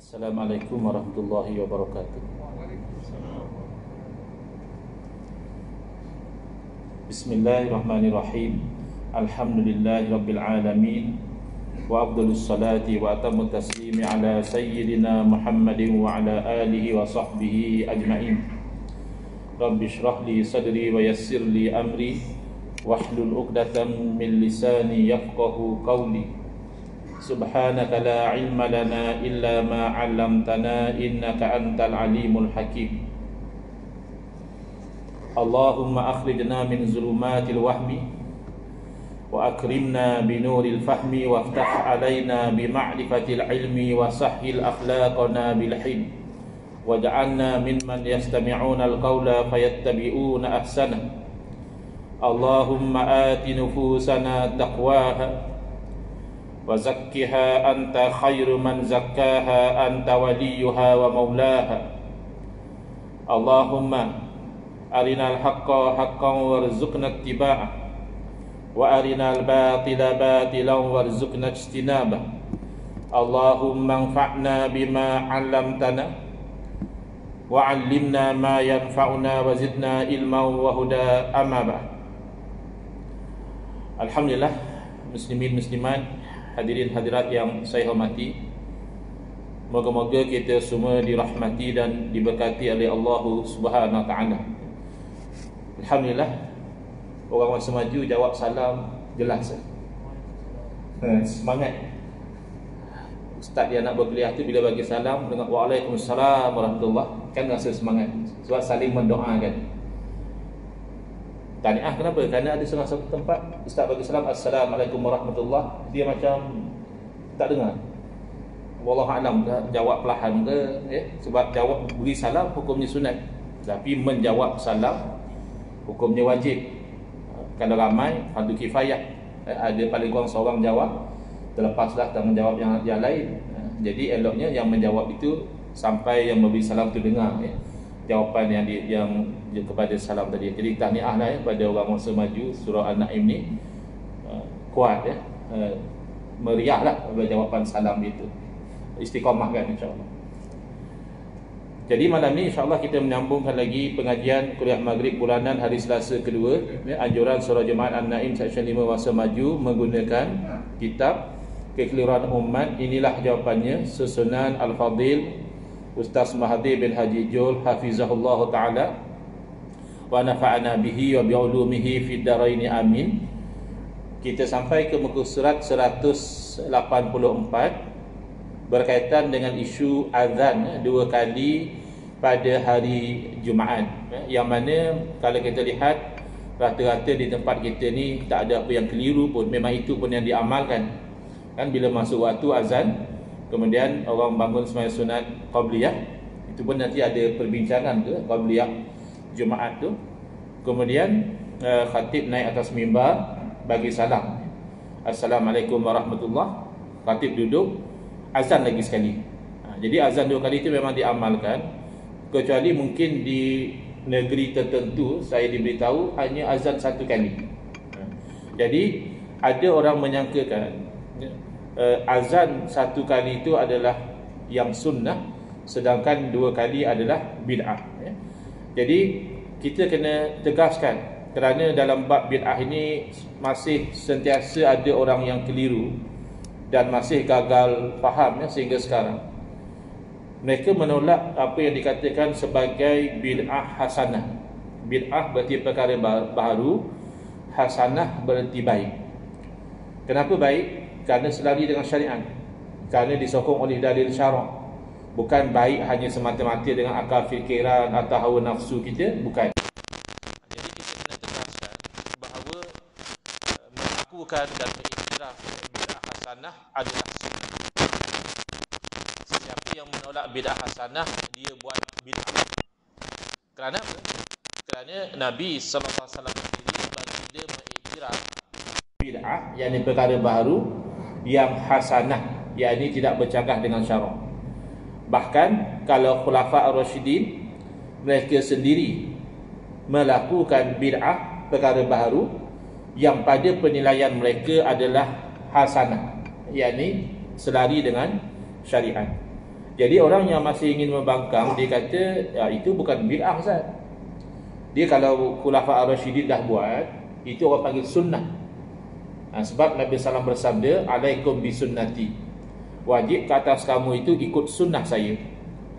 Assalamualaikum warahmatullahi wabarakatuh. Bismillahirrahmanirrahim. Alhamdulillahi rabbil alamin. Wa afdalus salati wa atamut taslimi ala sayyidina Muhammadin wa ala alihi wa sahbihi ajma'in. Rabbi shrah li sadri wa yassir li amri wahlul 'uqdatam min lisani yafqahu qawli. Subhanaka la ilma lana illa ma 'allamtana innaka antal alimul hakim. Allahumma akhrijna min zulumatil wahmi wa akrimna binuril fahmi waftah alaina bima'rifatil ilmi wa sahhil akhlaqana bil hilm waj'alna mimman yastami'una al-qawla fayattabi'una ahsana. Allahumma ati nufusana taqwaha wa zakkiha anta khairu man zakkaha anta waliyuha wa maulaha. Allahumma arinal haqqa haqqan warzuqna ittiba'ah wa arinal batila batilan warzuqna ijtinabah. Allahumma anfa'na bima 'allamtana wa 'allimna ma yanfa'una wa zidna ilman wa huda. Amma ba'd. Alhamdulillah, muslimin muslimat, hadirin hadirat yang saya hormati, moga-moga kita semua dirahmati dan diberkati oleh Allah Subhanahu wa taala. Alhamdulillah, orang masa maju jawab salam jelas. Semangat. Ustaz dia nak berkuliah tu bila bagi salam dengan Waalaikumsalam warahmatullahi, kan rasa semangat sebab saling mendoakan. Tahniah kenapa? Kerana ada satu tempat Ustaz bagi salam Assalamualaikum warahmatullahi, dia macam tak dengar. Wallahu alam, jawab perlahan ke sebab jawab beri salam hukumnya sunat, tapi menjawab salam hukumnya wajib. Kalau ramai fardu kifayah, ada paling kurang seorang jawab, terlepaslah tanggungjawab yang lain. Jadi eloknya yang menjawab itu sampai yang memberi salam itu dengar jawapan yang kepada salam tadi. Jadi tahniahlah kepada orang masa maju surah An-Naim ni, kuat meriahlah pada jawapan salam itu. Istiqamah kan insya-Allah. Jadi malam ni insya-Allah kita menyambungkan lagi pengajian kuliah maghrib bulanan hari Selasa kedua, anjuran surah Jemaat An-Naim section 5 masa maju menggunakan kitab Kekeliruan Umat. Inilah jawapannya, susunan Al-Fadil Ustaz Mahathir bin Haji Jul hafizahullah ta'ala wa nafa'ana bihi wa bi'ulumihi fid daraini amin. Kita sampai ke muka surat 184 berkaitan dengan isu azan dua kali pada hari Jumaat, yang mana kalau kita lihat rata-rata di tempat kita ni tak ada apa yang keliru pun, memang itu pun yang diamalkan kan. Bila masuk waktu azan, kemudian orang bangun sembahyang sunat qabliyah, itu pun nanti ada perbincangan ke qabliyah Jumaat tu. Kemudian khatib naik atas mimbar bagi salam, Assalamualaikum warahmatullahi. Khatib duduk, azan lagi sekali. Jadi azan dua kali itu memang diamalkan, kecuali mungkin di negeri tertentu saya diberitahu hanya azan satu kali. Jadi ada orang menyangkakan azan satu kali itu adalah yang sunnah, sedangkan dua kali adalah bid'ah. Jadi kita kena tegaskan, kerana dalam bab bid'ah ini masih sentiasa ada orang yang keliru dan masih gagal faham sehingga sekarang. Mereka menolak apa yang dikatakan sebagai bid'ah hasanah. Bid'ah berarti perkara baru, hasanah berarti baik. Kenapa baik? Kerana selari dengan syariat, kerana disokong oleh dalil syarak. Bukan baik hanya semata-mata dengan akal fikiran atau hawa nafsu kita, bukan. Jadi kita kena tegaskan bahawa melakukan dan mengiktiraf bid'ah hasanah adalah sunnah. Siapa yang menolak bid'ah hasanah, dia buat bid'ah. Kerana apa? Kerana Nabi SAW sendiri baginda mengiktiraf bid'ah, yakni perkara baru yang hasanah, yakni tidak bercanggah dengan syarak. Bahkan kalau khulafa ar-rasyidin, mereka sendiri melakukan bid'ah, perkara baru yang pada penilaian mereka adalah hasanah, yakni selari dengan syariat. Jadi orang yang masih ingin membangkang, dia kata itu bukan bid'ah Ustaz. Dia kalau Khulafa ar-Rasyidin dah buat, itu orang panggil sunnah. Sebab Nabi SAW bersabda, alaikum bisunnati, wajib ke atas kamu itu ikut sunnah saya.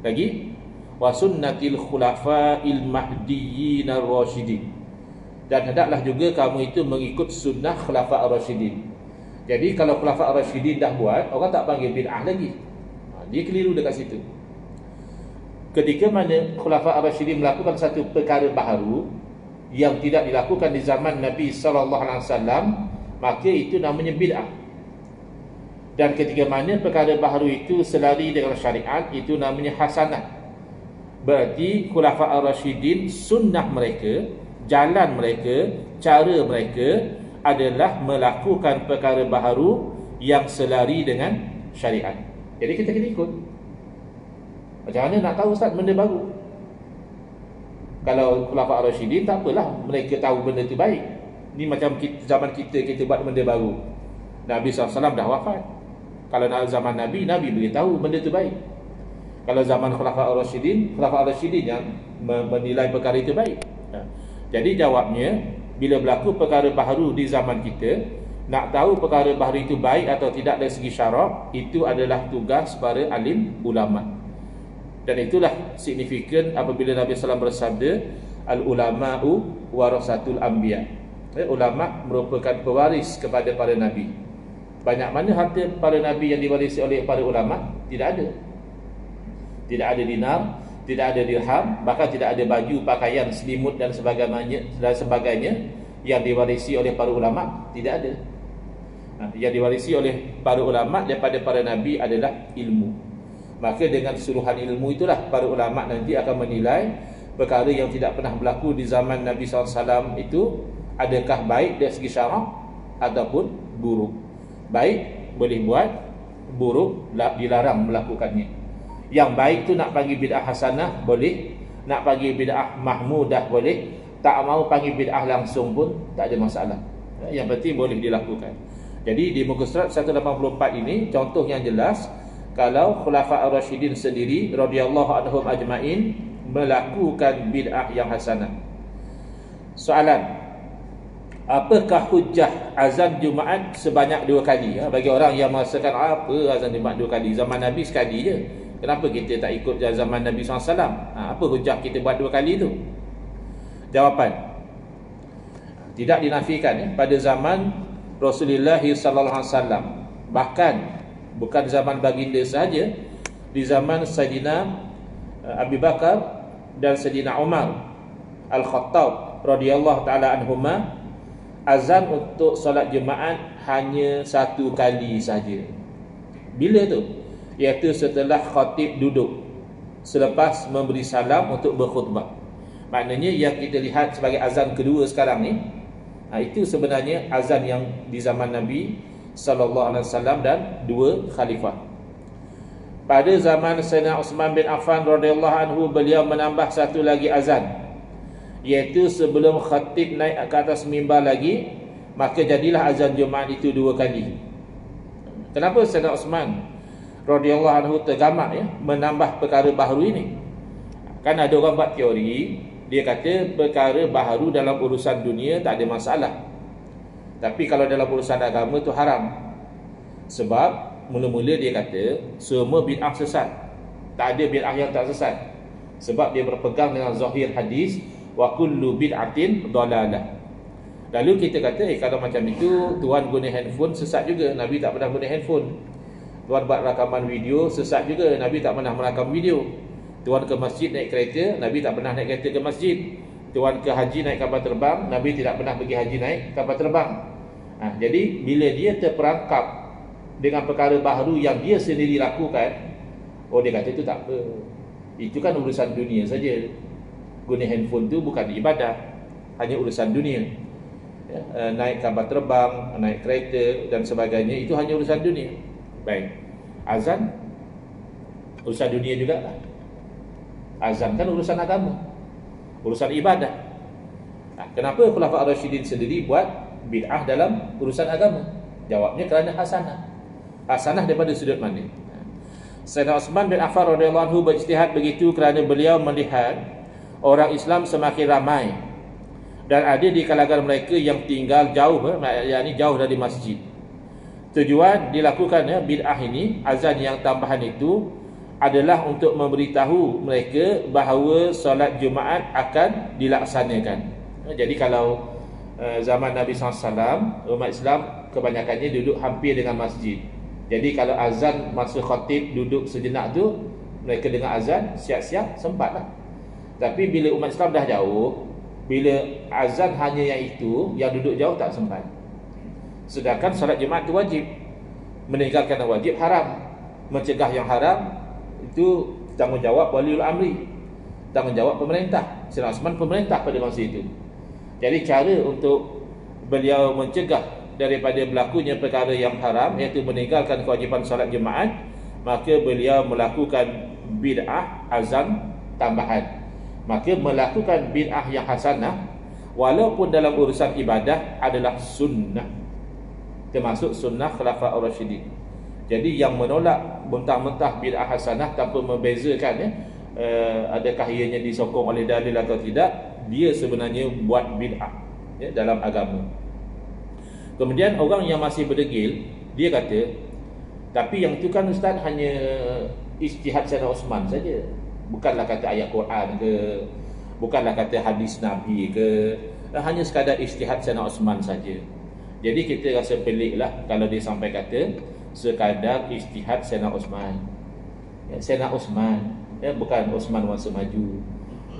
Lagi, wa sunnatil khulafa'il mahdiyyin ar-rasyidin, dan hendaklah juga kamu itu mengikut sunnah Khulafa ar-Rasyidin. Jadi kalau Khulafa ar-Rasyidin dah buat, orang tak panggil bid'ah lagi. Dia keliru dekat situ. Ketika mana Khulafa ar-Rasyidin melakukan satu perkara baharu yang tidak dilakukan di zaman Nabi SAW, maka itu namanya bid'ah. Dan ketika mana perkara baharu itu selari dengan syariat, itu namanya hasanah. Berarti Khulafa ar-Rasyidin, sunnah mereka, jalan mereka, cara mereka adalah melakukan perkara baharu yang selari dengan syariat. Jadi kita kena ikut. Macam mana nak tahu Ustaz benda baru? Kalau Khulafa ar-Rasyidin, tak apalah mereka tahu benda itu baik. Ni macam zaman kita buat benda baru. Nabi SAW dah wafat. Kalau nak zaman Nabi boleh tahu benda itu baik. Kalau zaman Khulafa ar-Rasyidin yang menilai perkara itu baik. Jadi jawabnya, bila berlaku perkara baharu di zaman kita, nak tahu perkara baharu itu baik atau tidak dari segi syarak, itu adalah tugas para alim ulama. Dan itulah signifikan apabila Nabi SAW bersabda, al-ulama'u warasatul anbiya. Ulama merupakan pewaris kepada para nabi. Banyak mana harta para nabi yang diwarisi oleh para ulama? Tidak ada. Tidak ada dinar, tidak ada dirham, bahkan tidak ada baju, pakaian, selimut dan sebagainya yang diwarisi oleh para ulama. Tidak ada. Yang diwarisi oleh para ulama daripada para nabi adalah ilmu. Maka dengan keseluruhan ilmu itulah para ulama nanti akan menilai perkara yang tidak pernah berlaku di zaman Nabi SAW itu, adakah baik dari segi syarak ataupun buruk. Baik boleh buat, buruk dilarang melakukannya. Yang baik tu nak panggil bid'ah hasanah boleh, nak panggil bid'ah mahmudah boleh, tak mau panggil bid'ah langsung pun tak ada masalah. Yang penting boleh dilakukan. Jadi di muka surat 184 ini contoh yang jelas, kalau Khulafa ar-Rasyidin sendiri radhiyallahu anhum ajmain melakukan bid'ah yang hasanah. Soalan, apakah hujjah azan Jumaat sebanyak 2 kali? Bagi orang yang merasakan apa azan Jumaat 2 kali, zaman Nabi sekali je, kenapa kita tak ikut zaman Nabi SAW? Apa hujjah kita buat 2 kali tu? Jawapan, tidak dinafikan pada zaman Rasulullah SAW. Bahkan bukan zaman baginda sahaja, di zaman Sayyidina Abu Bakar dan Sayyidina Umar Al-Khattab radhiyallahu ta'ala anhuma, azan untuk solat Jumaat hanya 1 kali saja. Bila tu? Iaitu setelah khatib duduk, selepas memberi salam untuk berkhutbah. Maknanya yang kita lihat sebagai azan kedua sekarang ni, itu sebenarnya azan yang di zaman Nabi SAW dan 2 khalifah. Pada zaman Sayyidina Uthman bin Affan radhiyallahu anhu, beliau menambah 1 lagi azan, iaitu sebelum khatib naik ke atas mimbar lagi, maka jadilah azan Jumaat itu 2 kali. Kenapa Sayyidina Uthman radhiyallahu anhu tergamak menambah perkara baharu ini? Kan ada orang buat teori, dia kata perkara baharu dalam urusan dunia tak ada masalah, tapi kalau dalam urusan agama tu haram. Sebab mula-mula dia kata semua bid'ah sesat, tak ada bid'ah yang tak sesat. Sebab dia berpegang dengan zahir hadis, wa kullu bid'atin dalalah. Lalu kita kata kalau macam itu, tuan guna handphone sesat juga, Nabi tak pernah guna handphone. Tuan buat rakaman video sesat juga, Nabi tak pernah merakam video. Tuan ke masjid naik kereta, Nabi tak pernah naik kereta ke masjid. Tuan ke haji naik kapal terbang, Nabi tidak pernah pergi haji naik kapal terbang. Jadi bila dia terperangkap dengan perkara baharu yang dia sendiri lakukan, dia kata itu tak apa, itu kan urusan dunia saja. Guna handphone tu bukan ibadah, hanya urusan dunia. Naik kapal terbang, naik kereta dan sebagainya, itu hanya urusan dunia. Baik, azan urusan dunia juga lah. Azan kan urusan agama, urusan ibadah. Kenapa Khulafa ar-Rasyidin sendiri buat bid'ah dalam urusan agama? Jawabnya kerana hasanah. Hasanah daripada sudut mana? Sayyidina Uthman bin Affan radhiyallahu anhu berijtihad begitu kerana beliau melihat orang Islam semakin ramai dan ada di kalangan mereka yang tinggal jauh, yakni jauh dari masjid. Tujuan dilakukannya bid'ah ini, azan yang tambahan itu adalah untuk memberitahu mereka bahawa solat Jumaat akan dilaksanakan. Jadi kalau zaman Nabi SAW, umat Islam kebanyakannya duduk hampir dengan masjid. Jadi kalau azan masa khatib duduk sejenak tu, mereka dengar azan, siap-siap sempatlah. Tapi bila umat Islam dah jauh, bila azan hanya yang itu, yang duduk jauh tak sempat. Sedangkan solat Jumaat itu wajib. Meninggalkan yang wajib haram. Mencegah yang haram itu tanggungjawab waliul amri, tanggungjawab pemerintah. Sayyidina Uthman pemerintah pada masa itu. Jadi cara untuk beliau mencegah daripada berlakunya perkara yang haram, iaitu meninggalkan kewajipan solat Jumaat, maka beliau melakukan bid'ah azan tambahan. Maka melakukan bid'ah yang hasanah walaupun dalam urusan ibadah adalah sunnah, termasuk sunnah Khulafa' ar-Rasyidin. Jadi yang menolak mentah-mentah bid'ah hasanah tanpa membezakan adakah ianya disokong oleh dalil atau tidak, dia sebenarnya buat bid'ah dalam agama. Kemudian orang yang masih berdegil, dia kata, tapi yang itu kan Ustaz hanya ijtihad Sayyidina Uthman saja, bukanlah kata ayat Quran ke, bukanlah kata hadis Nabi ke, hanya sekadar ijtihad Sayyidina Uthman saja. Jadi kita rasa peliklah kalau dia sampai kata sekadar ijtihad Sayyidina Uthman. Sayyidina Uthman, bukan Uthman masa maju.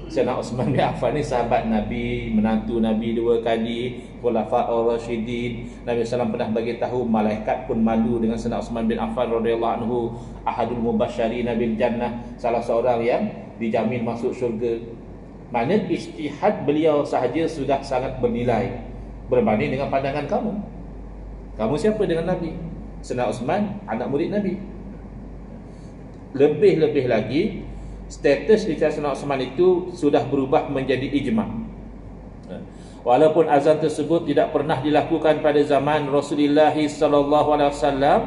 Sayyidina Uthman bin Affan ni sahabat Nabi, menantu Nabi 2 kali, Khulafa' ar-Rasyidin. Nabi SAW pernah bagi tahu malaikat pun malu dengan Sayyidina Uthman bin Affan radhiyallahu anhu, ahadul mubasysyirin bil jannah, salah seorang yang dijamin masuk syurga. Mana ijtihad beliau sahaja sudah sangat bernilai berbanding dengan pandangan kamu. Kamu siapa dengan Nabi? Sayyidina Uthman anak murid Nabi. Lebih-lebih lagi, status Sayyidina Uthman itu sudah berubah menjadi ijma'. Walaupun azan tersebut tidak pernah dilakukan pada zaman Rasulullah sallallahu alaihi wasallam,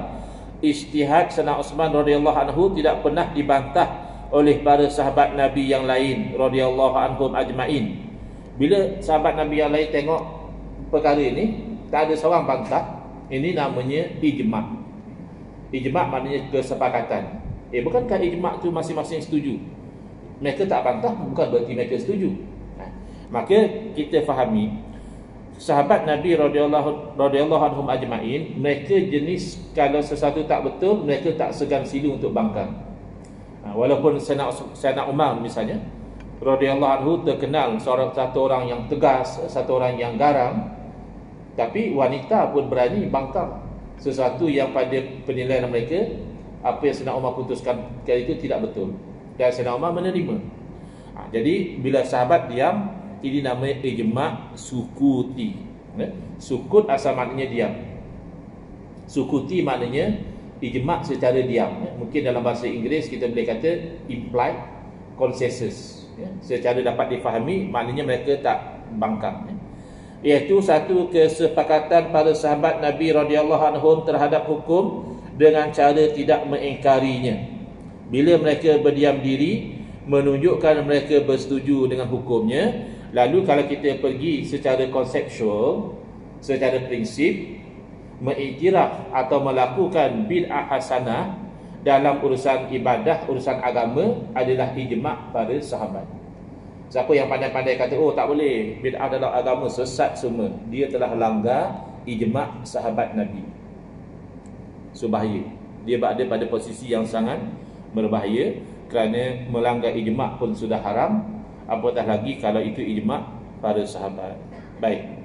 ijtihad Sayyidina Uthman radhiyallahu anhu tidak pernah dibantah oleh para sahabat Nabi yang lain radhiyallahu anhum ajma'in. Bila sahabat Nabi yang lain tengok perkara ini, tak ada seorang bantah, ini namanya ijma'. Ijma' maknanya kesepakatan. Bukankah ijma' tu masing-masing setuju? Mereka tak bantah, bukan berarti mereka setuju. Maka kita fahami, sahabat Nabi radhiyallahu anhum ajma'in, mereka jenis kalau sesuatu tak betul, mereka tak segan silu untuk bangkang. Walaupun Sayyidina Umar misalnya radhiyallahu anhu terkenal satu orang yang tegas, satu orang yang garam, tapi wanita pun berani bangkang sesuatu yang pada penilaian mereka, apa yang Sayyidina Umar putuskan kali itu tidak betul, dan Sayyidina Umar menerima. Jadi bila sahabat diam, ini namanya ijma' sukuti. Sukut asal maknanya diam, sukuti maknanya ijma' secara diam. Mungkin dalam bahasa Inggeris kita boleh kata implied consensus. Secara dapat difahami, maknanya mereka tak bangkang. Iaitu satu kesepakatan para sahabat Nabi radhiyallahu anhum terhadap hukum dengan cara tidak mengingkarinya. Bila mereka berdiam diri, menunjukkan mereka bersetuju dengan hukumnya. Lalu kalau kita pergi secara konseptual, secara prinsip, mengiktiraf atau melakukan bid'ah hasanah dalam urusan ibadah, urusan agama adalah ijma' para sahabat. Siapa yang pandai-pandai kata, oh tak boleh, bid'ah dalam agama sesat semua, dia telah langgar ijma' sahabat Nabi. So bahaya. Dia berada pada posisi yang sangat berbahaya, kerana melanggar ijma' pun sudah haram, apatah lagi kalau itu ijma' para sahabat. Baik.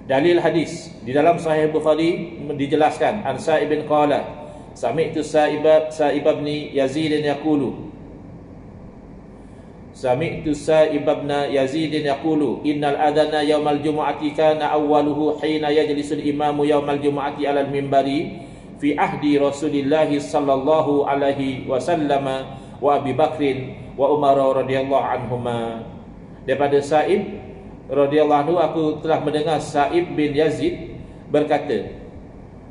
Dalil hadis di dalam Sahih Bukhari dijelaskan, an Sa'ib bin qala sami'tu Sa'ib bin Yazid yaqulu, sami'tu Sa'ib bin Yazid yaqulu innal adana yaumal jumu'ati kana awwaluhu hina yajlisul imamu yaumal jumu'ati 'alal minbari fi ahdi Rasulillah sallallahu alaihi wasallam wa Abi Bakrin wa Umar radhiyallahu anhuma. Daripada Sa'ib radhiyallahu anhu, aku telah mendengar Sa'ib bin Yazid berkata,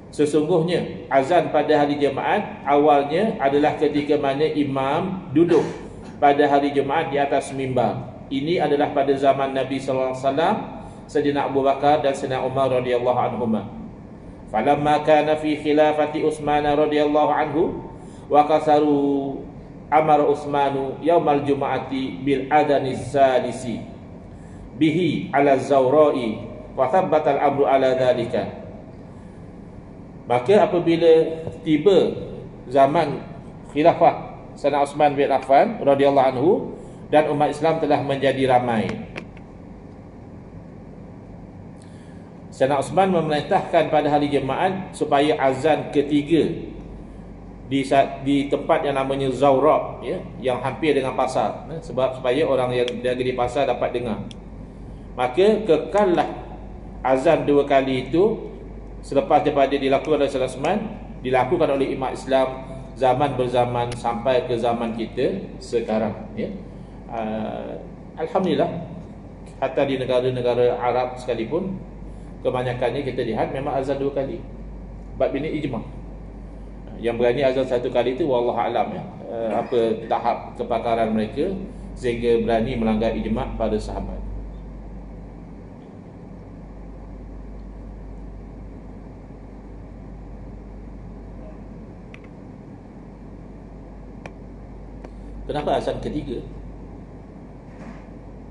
Sesungguhnya azan pada hari Jumaat awalnya adalah ketika mana imam duduk pada hari Jumaat di atas mimbar. Ini adalah pada zaman Nabi sallallahu alaihi wasallam, Sayyidina Abu Bakar dan Sayyidina Umar radhiyallahu anhuma. Falamma kana fi khilafati Utsman radhiyallahu anhu wa kasaru amara Utsmanu yaumal jumu'ati bil adhanis salisi bihi ala zawra'i wa thabbata al-amru ala dhalika. Maka apabila tiba zaman khilafah Sayyidina Utsman bin Affan radhiyallahu anhu dan umat Islam telah menjadi ramai, Sayyidina Utsman memerintahkan pada hari Jumaat supaya azan ketiga di tempat yang namanya Zawra, ya, yang hampir dengan pasar, sebab supaya orang yang jaga di pasar dapat dengar. Maka kekallah azan dua kali itu selepas daripada dilakukan oleh Sayyidina Utsman, dilakukan oleh umat Islam zaman berzaman sampai ke zaman kita sekarang, ya. Alhamdulillah, hatta di negara-negara Arab sekalipun kebanyakannya kita lihat memang azan dua kali. Bab ini ijma'. Yang berani azan satu kali itu wallahu alam, ya, apa tahap kepakaran mereka sehingga berani melanggar ijma' pada sahabat. Kenapa azan ketiga?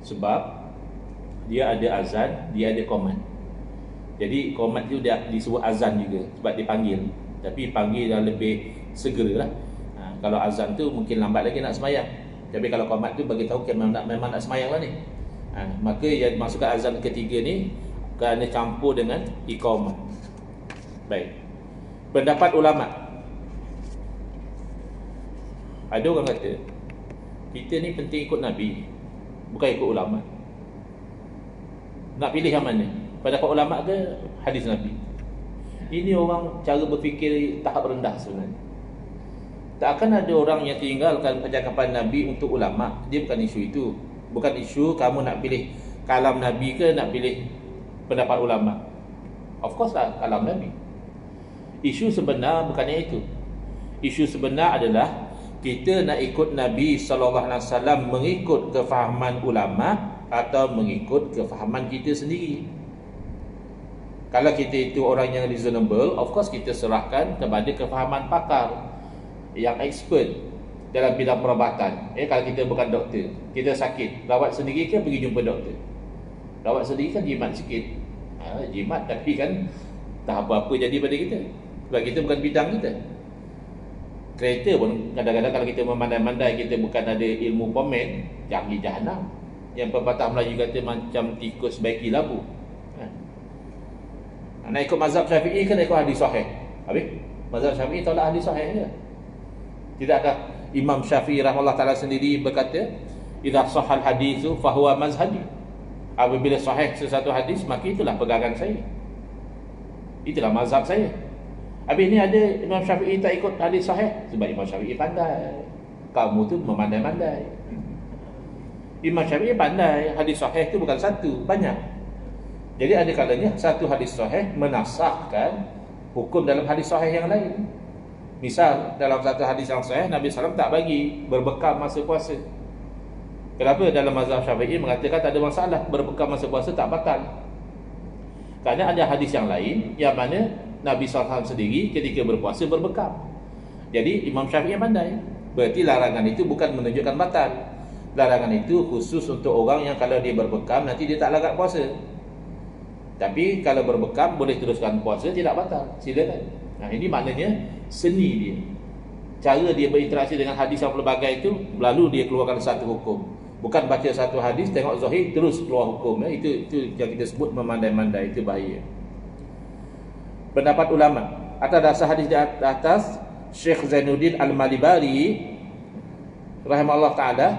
Sebab dia ada azan, dia ada qomat. Jadi qomat tu dia disebut azan juga sebab dipanggil. Tapi panggil dah lebih segera lah. Kalau azan tu mungkin lambat lagi nak semayang. Tapi kalau qomat tu bagi tahu memang nak semayang lah ni. Maka yang masukkan azan ketiga ni kerana campur dengan iqamah. Baik. Pendapat ulama. Ada orang kata kita ni penting ikut Nabi, bukan ikut ulama. Nak pilih yang mana? Pendapat ulama ke hadis Nabi? Ini orang cara berfikir tahap rendah sebenarnya. Tak akan ada orang yang tinggalkan percakapan Nabi untuk ulama. Dia bukan isu itu. Bukan isu kamu nak pilih kalam Nabi ke nak pilih pendapat ulama. Of course lah kalam Nabi. Isu sebenar bukannya itu. Isu sebenar adalah kita nak ikut Nabi SAW mengikut kefahaman ulama atau mengikut kefahaman kita sendiri. Kalau kita itu orang yang reasonable, of course kita serahkan kepada kefahaman pakar yang expert dalam bidang perubatan. Kalau kita bukan doktor, kita sakit, rawat sendiri kan pergi jumpa doktor. Rawat sendiri kan jimat sikit, jimat, tapi kan tak apa-apa jadi pada kita, sebab kita bukan bidang kita. Kereta pun kadang-kadang kalau kita memandai-mandai kita bukan ada ilmu komen, jangan pergi jahanam. Yang pepatah Melayu kata macam tikus baiki labu. Nak ikut mazhab Syafi'i kan ikut hadis sahih. Habis mazhab Syafi'i tolak hadis sahih je. Tidakkah Imam Syafi'i rahimahullah taala sendiri berkata, "Idza sahal haditsu fa huwa mazhabi." Apabila sahih sesuatu hadis, maka itulah pegangan saya. Itulah mazhab saya. Habis ni ada Imam Syafi'i tak ikut hadis sahih sebab Imam Syafi'i pandai. Kamu tu memandai-mandai. Imam Syafi'i pandai, hadis sahih tu bukan satu, banyak. Jadi ada kalanya satu hadis sahih menasahkan hukum dalam hadis sahih yang lain. Misal dalam satu hadis yang sahih Nabi SAW tak bagi berbekam masa puasa. Kenapa dalam mazhab Syafi'i mengatakan tak ada masalah berbekam masa puasa tak batal? Kerana ada hadis yang lain yang mana Nabi SAW sendiri ketika berpuasa berbekam. Jadi Imam Syafi'i pandai. Berarti larangan itu bukan menunjukkan batal. Larangan itu khusus untuk orang yang kalau dia berbekam nanti dia tak larat puasa. Tapi kalau berbekam boleh teruskan puasa, tidak batal. Silakan. Ini maknanya seni dia. Cara dia berinteraksi dengan hadis yang pelbagai itu, lalu dia keluarkan satu hukum. Bukan baca satu hadis, tengok zahir terus keluar hukum. Itu yang kita sebut memandai-mandai, itu bahaya. Pendapat ulama atas dasar hadis di atas, Syekh Zainuddin Al-Malibari rahimahullah ta'ala,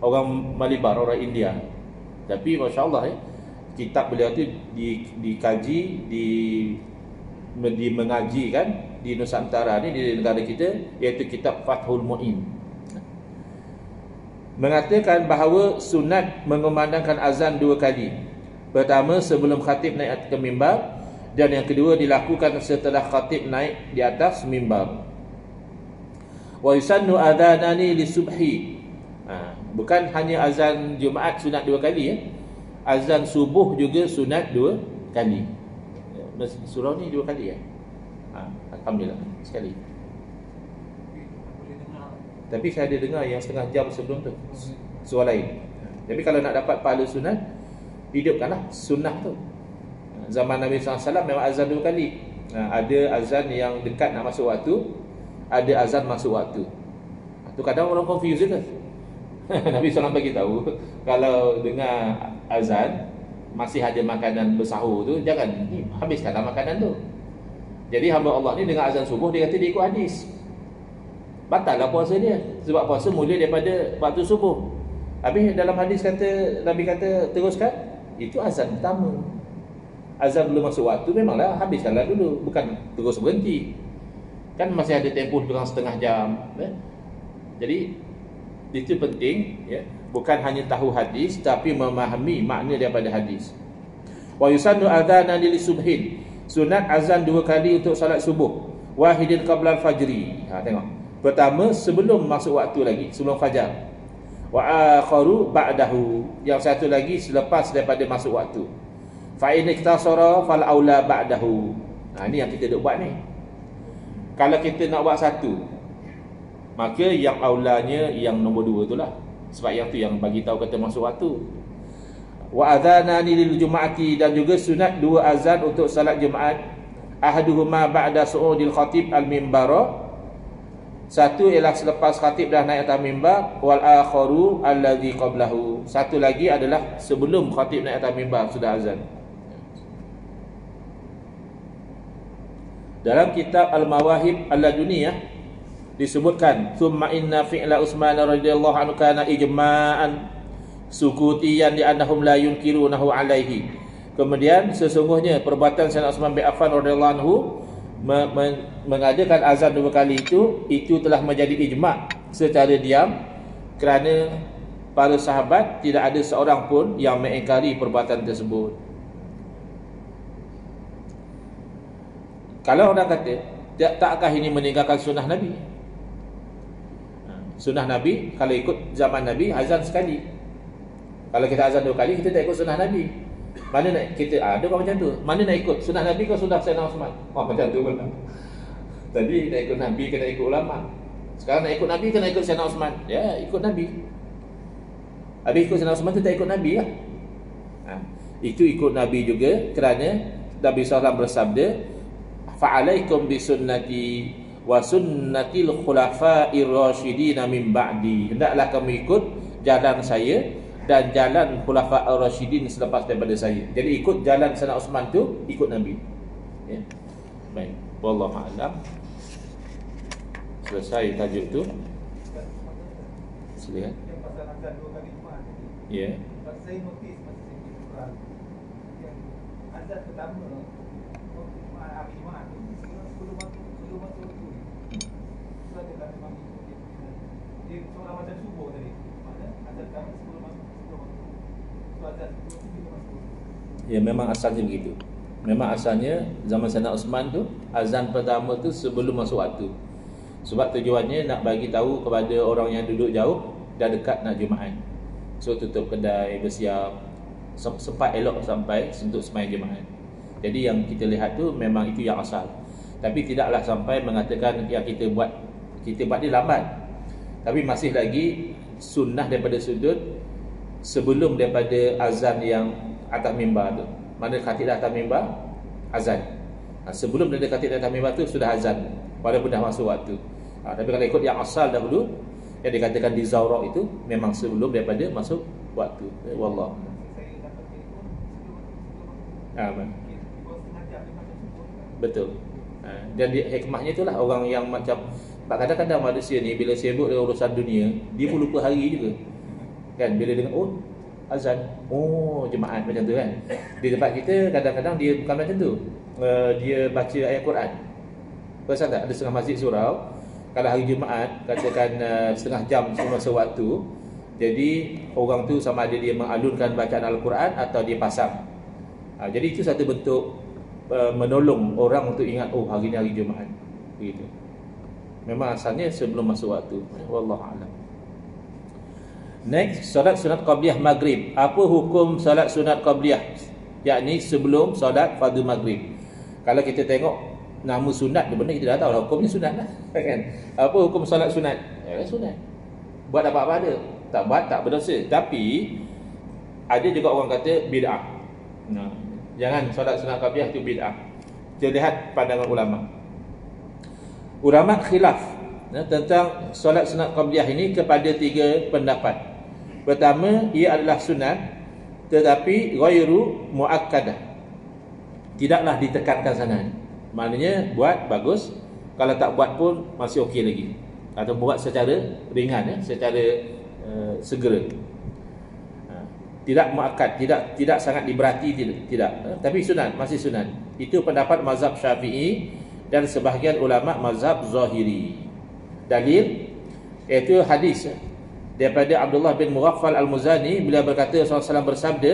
orang Malibar, orang India, tapi Masya Allah, kitab beliau tu dikaji, mengaji kan di Nusantara ni, di negara kita, iaitu kitab Fathul Mu'in. Mengatakan bahawa sunat mengumandangkan azan dua kali. Pertama sebelum khatib naik ke mimbar, Dan yang kedua dilakukan setelah khatib naik di atas mimbar. Wa yusannu adhanani lisubhi. Bukan hanya azan Jumaat sunat 2 kali ya. Azan subuh juga sunat 2 kali. Surau ni 2 kali ya. Alhamdulillah sekali. Tapi saya ada dengar yang setengah jam sebelum tu surau lain. Tapi kalau nak dapat pahala sunat, hidupkanlah sunnah tu. Zaman Nabi SAW memang azan 2 kali. Ada azan yang dekat nak masuk waktu, ada azan masuk waktu. Tu kadang orang confuse ke. Nabi SAW bagi tahu kalau dengar azan masih ada makanan bersahur tu, jangan habiskanlah makanan tu. Jadi hamba Allah ni dengar azan subuh, dia kata dia ikut hadis. Batallah puasa dia, sebab puasa mula daripada waktu subuh. Habis dalam hadis kata, Nabi kata teruskan, itu azan pertama. Azan belum masuk waktu, memanglah habiskanlah dulu, bukan terus berhenti. Kan masih ada tempoh kurang setengah jam. Jadi itu penting ya, bukan hanya tahu hadis tapi memahami makna daripada hadis. Wa yusannu adzanan lisubhin. Sunat azan 2 kali untuk salat subuh. Wahidin qabla al-fajri. Tengok. Pertama sebelum masuk waktu lagi, sebelum fajar. Wa akharu ba'dahu. Yang satu lagi selepas daripada masuk waktu. Fa in iktasara fal aula ba'dahu. Ini yang kita duk buat ni. Kalau kita nak buat satu, maka yang aulanya yang nombor 2 itulah. Sebab yang tu yang bagi tahu kata masuk waktu. Wa adhanani lil jum'ati, dan juga sunat 2 azan untuk salat Jumaat. Ahaduhuma ba'da su'udil khatib al-mimbara. Satu ialah selepas khatib dah naik atas mimbar, wal akharu allazi qablahu. Satu lagi adalah sebelum khatib naik atas mimbar sudah azan. Dalam kitab Al-Mawahib Al-Laduniyah disebutkan, "Tsumma inna fi'la Utsman radhiyallahu anhu kana ijma'an sukutiyan li annahum la yunkirunahu alaihi." Kemudian sesungguhnya perbuatan Sayyidina Utsman bin Affan radhiyallahu anhu mengadakan azan 2 kali itu telah menjadi ijma' secara diam, kerana para sahabat tidak ada seorang pun yang mengingkari perbuatan tersebut. Kalau orang kata, takkah ini meninggalkan sunnah Nabi? Sunnah Nabi, kalau ikut zaman Nabi, azan sekali. Kalau kita azan 2 kali, kita tak ikut sunnah Nabi. Mana nak kita, ada orang macam tu. Mana nak ikut sunnah Nabi ke sunnah Sayyidina Utsman? Macam tu pun. Tadi nak ikut Nabi, kena ikut ulama. Sekarang nak ikut Nabi, kena ikut Sayyidina Utsman. Ya, ikut Nabi. Habis ikut Sayyidina Utsman tu tak ikut Nabi lah. Itu ikut Nabi juga, kerana Nabi SAW bersabda, "Fa'alaikum bisunnati wa sunnatil khulafa'ir rasyidin min ba'di." Hendaklah kamu ikut jalan saya dan jalan khulafa' ar-rasyidin selepas daripada saya. Jadi ikut jalan Sayyidina Utsman tu, ikut Nabi. Ya. Baik, wallahu a'lam. Selesai tajuk tu. Silakan. Ya. Saya notis masa saya pergi Quran, yang azan pertama hari Jumaat tu sebelum masuk tu. So dia memang dia seorang macam subuh tadi. Mana azan pertama sebelum masuk. So azan sebelum tu masuk. Ya, memang asalnya begitu. Memang asalnya zaman Sayyidina Utsman tu, azan pertama tu sebelum masuk waktu. Sebab tujuannya nak bagi tahu kepada orang yang duduk jauh dah dekat nak Jumaat. So tutup kedai, bersiap, sempat elok sampai untuk sembahyang Jumaat. Jadi yang kita lihat tu memang itu yang asal. Tapi tidaklah sampai mengatakan yang kita buat ni lambat. Tapi masih lagi sunnah daripada sudut sebelum daripada azan yang atas mimbar tu. Mana khatib dah atas mimbar, azan. Sebelum dia khatib atas mimbar tu sudah azan, walaupun dah masuk waktu. Tapi kalau ikut yang asal dahulu, yang dikatakan di Zawraq itu memang sebelum daripada masuk waktu. Wallah. Betul. Dan hikmahnya itulah orang yang macam, kadang-kadang manusia ni bila sibuk dengan urusan dunia, dia pun lupa hari juga. Kan bila dengar azan, jemaat macam tu kan. Di tempat kita kadang-kadang dia bukan macam tu. Dia baca ayat Quran. Pasal tak ada setengah masjid surau, kalau hari Jumaat katakan setengah jam sebelum masa waktu, jadi orang tu sama ada dia mengalunkan bacaan Al-Quran atau dia pasang. Jadi itu satu bentuk menolong orang untuk ingat, oh hari ni hari Jumaat, begitu. Memang asalnya sebelum masuk waktu. Wallahu a'lam. Next, solat sunat qabliyah maghrib. Apa hukum solat sunat qabliyah? Yakni sebelum solat fardu maghrib. Kalau kita tengok nama sunat dia benar, kita dah tahu lah hukumnya sunat lah, kan? Apa hukum solat sunat? Sunat. Buat apa ada? Tak buat tak berdosa. Tapi ada juga orang kata bid'ah. Nah, jangan solat sunat qabliyah tu bid'ah. Kita lihat pandangan ulama. Ulama khilaf tentang solat sunat qabliyah ini kepada 3 pendapat. Pertama, ia adalah sunat tetapi ghairu muakkadah. Tidaklah ditekankan sangat. Maknanya buat bagus, kalau tak buat pun masih okey lagi. Atau buat secara ringan, secara segera. Tidak muakkad, tidak sangat diberati, tidak. Tapi sunat, masih sunat. Itu pendapat mazhab Syafi'i dan sebahagian ulama mazhab Zahiri. Dalil iaitu hadis daripada Abdullah bin Mughaffal Al-Muzani, beliau berkata Rasulullah SAW bersabda,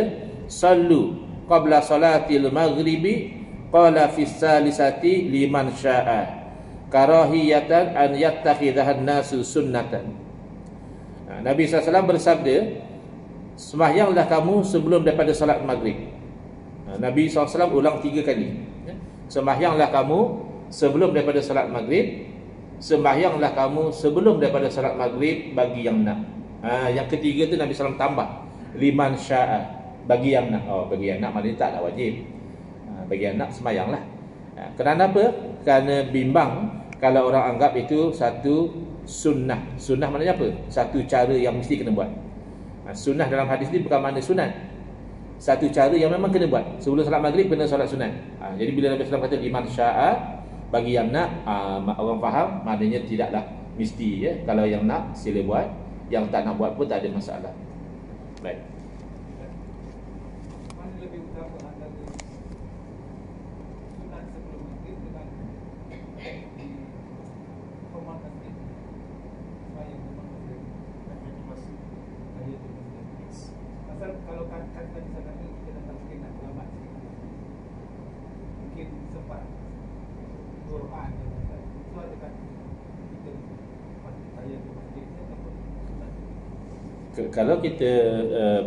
"Sallu qabla salatil maghribi qala fi salisati liman syaa karahiyatan an yattakhidhahan nasu sunnatan." Nabi SAW bersabda, sembahyanglah kamu sebelum daripada solat maghrib. Nabi SAW ulang 3 kali. Sembahyanglah kamu sebelum daripada solat maghrib, sembahyanglah kamu sebelum daripada solat maghrib bagi yang nak. Yang ketiga tu Nabi SAW tambah, liman syaa, bagi yang nak. Bagi yang nak maknanya tak wajib. Bagi yang nak sembahyanglah. Kerana apa? Kerana bimbang kalau orang anggap itu satu sunnah. Sunnah maknanya apa? Satu cara yang mesti kena buat. Sunnah dalam hadis ni bukan makna sunat. Satu cara yang memang kena buat. Sebelum solat maghrib kena solat sunat. Jadi bila Nabi SAW kata liman syaa, bagi yang nak, orang faham maknanya tidaklah mesti, ya. Kalau yang nak sila buat, yang tak nak buat pun tak ada masalah. Baik. Mana lebih utama antara sunat sebelum maghrib dengan Qomar Masjid, sembahyang Qomar Masjid, tahiyatul masjid. Pasal kalau kan tadi saya kata kita dah tak mungkin nak terlambat sikit. Mungkin sempat Quran itu ada kan kita tahiyatul masjid ataupun sunat. Kalau kita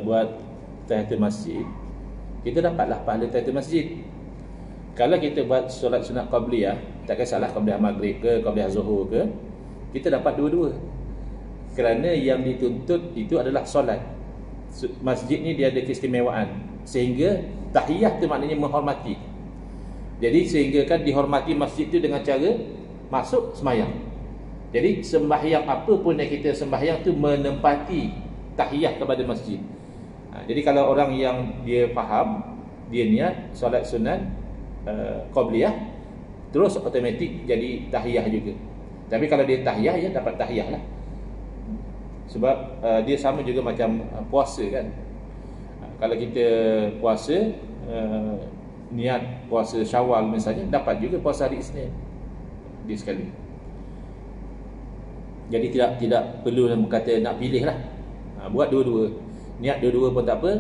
buat tahiyatul masjid, kita dapatlah pahala tahiyatul masjid. Kalau kita buat solat sunat qabliyah, tak kisahlah qabliyah maghrib ke qabliyah zuhur ke, kita dapat dua-dua. Kerana yang dituntut itu adalah solat. Masjid ni dia ada keistimewaan, sehingga tahiyah tu maknanya menghormati. Jadi sehingga kan dihormati masjid tu dengan cara masuk sembahyang. Jadi sembahyang apa pun yang kita sembahyang tu menempati tahiyah kepada masjid. Jadi kalau orang yang dia faham, dia niat solat sunat qabliyah, terus automatik jadi tahiyah juga. Tapi kalau dia tahiyah, ya dapat tahiyah lah. Sebab dia sama juga macam puasa kan. Kalau kita puasa, niat puasa Syawal misalnya, dapat juga puasa hari Isnin dia sekali. Jadi tidak perlu kata nak pilih lah. Buat dua-dua. Niat dua-dua pun tak apa.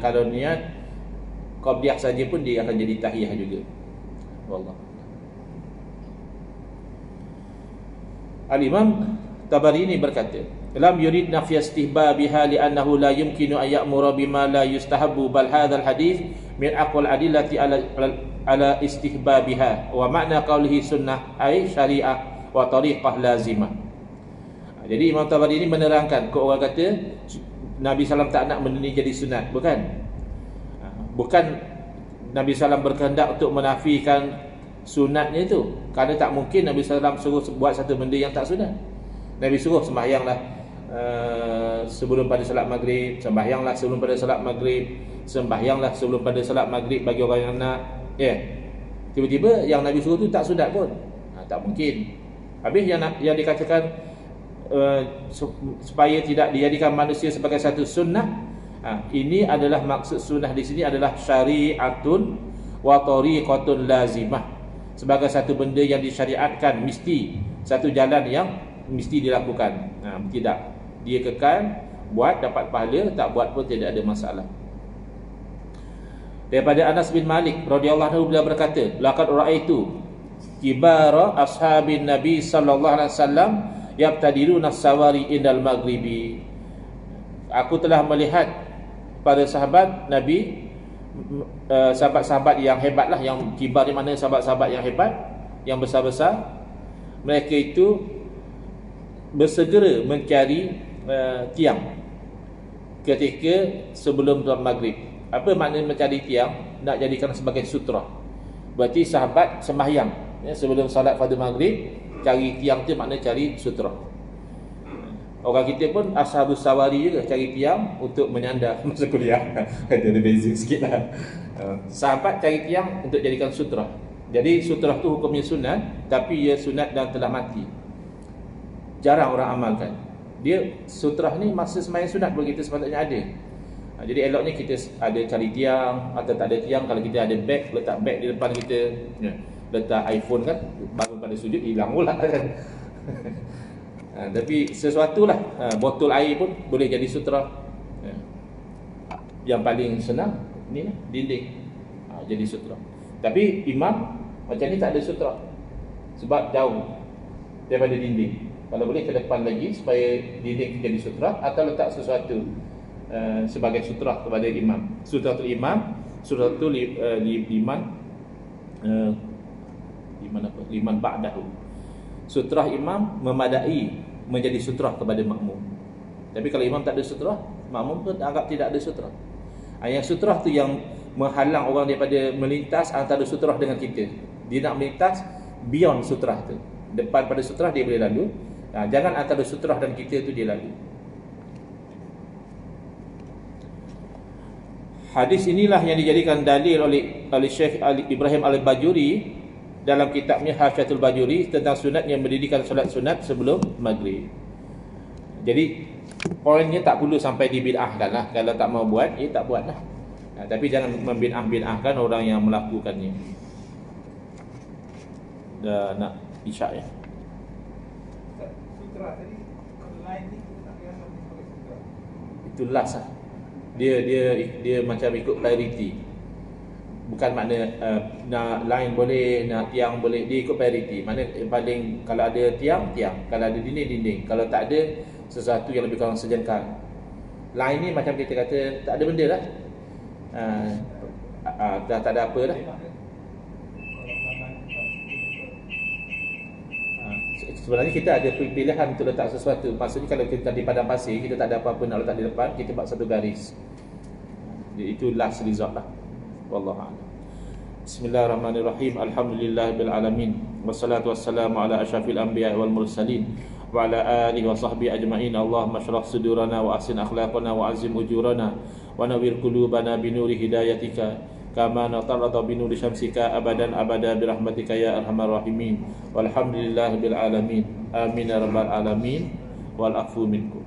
Kalau niat qabliyah saja pun dia akan jadi tahiyah juga. Wallah. Al-Imam Tabari ini berkata, lam yurid nafya istihbabiha li'annahu la yumkinu an ya'mura bima la yustahabbu, bal hadzal hadits min aqwal adillati ala istihbabiha wa makna qawlihi sunnah ay syariah wa tariqah lazimah. Jadi Imam Tabari ini menerangkan, kau orang kata Nabi SAW tak nak benda ni jadi sunat, bukan? Bukan Nabi SAW berkehendak untuk menafikan sunatnya itu, kerana tak mungkin Nabi SAW suruh buat satu benda yang tak sunat. Nabi suruh sembahyanglah sebelum pada solat maghrib, sembahyanglah sebelum pada solat maghrib, sembahyanglah sebelum pada solat maghrib bagi orang yang nak. Tiba-tiba yang Nabi suruh tu tak sunat pun, tak mungkin. Habis yang dikatakan supaya tidak dijadikan manusia sebagai satu sunnah, ini adalah maksud sunnah di sini adalah syari'atun wa tariqatun lazimah, sebagai satu benda yang disyariatkan, mesti satu jalan yang mesti dilakukan. Tidak, dia kekal buat dapat pahala, tak buat pun tidak ada masalah. Daripada Anas bin Malik radhiyallahu anhu, beliau berkata, laqad ra'aitu kibara ashabin Nabi sallallahu alaihi wasallam yabtadiruna as-sawari indal maghribi. Aku telah melihat para sahabat Nabi, sahabat-sahabat yang hebatlah, yang kibar di mana sahabat-sahabat yang hebat, yang besar-besar, mereka itu bersegera mencari tiang ketika sebelum maghrib. Apa makna mencari tiang? Nak jadikan sebagai sutra. Berarti sahabat sembahyang sebelum salat fardu maghrib, cari tiang tu makna cari sutra. Orang kita pun ashabus sawari juga, cari tiang untuk menyandar masa kuliah. Ada beza sikit lah. Sahabat cari tiang untuk jadikan sutra. Jadi sutra tu hukumnya sunat, tapi ia sunat dan telah mati. Jarang orang amalkan. Dia sutra ni masa sembahyang sunat begitu sepatutnya ada. Jadi eloknya kita ada cari tiang, atau tak ada tiang, kalau kita ada beg, letak beg di depan kita, letak iPhone kan, bangun pada sujud hilang pula kan. Tapi sesuatu lah, botol air pun boleh jadi sutra. Yang paling senang ni lah, dinding, jadi sutra. Tapi imam macam ni tak ada sutra, sebab jauh daripada dinding. Kalau boleh ke depan lagi supaya dinding jadi sutra, atau letak sesuatu sebagai sutra kepada imam. Sutratul imam, sutratul liman ba'dahu. Sutrah imam memadai menjadi sutrah kepada makmum. Tapi kalau imam tak ada sutrah, makmum pun anggap tidak ada sutrah. Yang sutrah tu yang menghalang orang daripada melintas antara sutrah dengan kita. Dia nak melintas beyond sutrah tu. Depan pada sutrah dia boleh lalu. Jangan antara sutrah dan kita tu dia lalu. Hadis inilah yang dijadikan dalil oleh Syekh Ibrahim Al-Bajuri dalam kitabnya Hasyatul Bajuri tentang sunatnya mendirikan solat sunat sebelum maghrib. Jadi poinnya tak perlu sampai dibid'ahkan lah. Kalau tak mau buat, tak buat lah. Tapi jangan membid'ahkan orang yang melakukannya. Dah nak isyak ya. Sutra tadi, kalau lain ni kita tak kira sama sebagai sutra. Itu last lah. Dia macam ikut priority. Bukan makna nak line boleh, nak tiang boleh, dia ikut priority. Mana yang paling, kalau ada tiang, kalau ada dinding, kalau tak ada sesuatu yang lebih kurang sejengkal. Line ni macam kita kata tak ada benda lah. Dah tak ada apa dah. Sebenarnya kita ada pilihan untuk letak sesuatu. Maksudnya kalau kita di padang pasir, kita tak ada apa-apa nak letak di depan, kita buat satu garis. Itu last resort lah. Wallahu a'lam. Bismillahirrahmanirrahim. Alhamdulillahirabbil alamin. Wassalatu wassalamu ala asyrafil anbiya'i wal mursalin wa ala alihi wa sahbihi ajma'in. Allahumma shrah sudurana wa ahsin akhlaqana wa azim ujurana wa nawwir qulubana bi nuri hidayatika kama natarada bi nuri syamsika abadan abada bi rahmatika ya arhamar rahimin. Walhamdulillahirabbil alamin. Amin ya rabbal alamin. Wal afu minkum.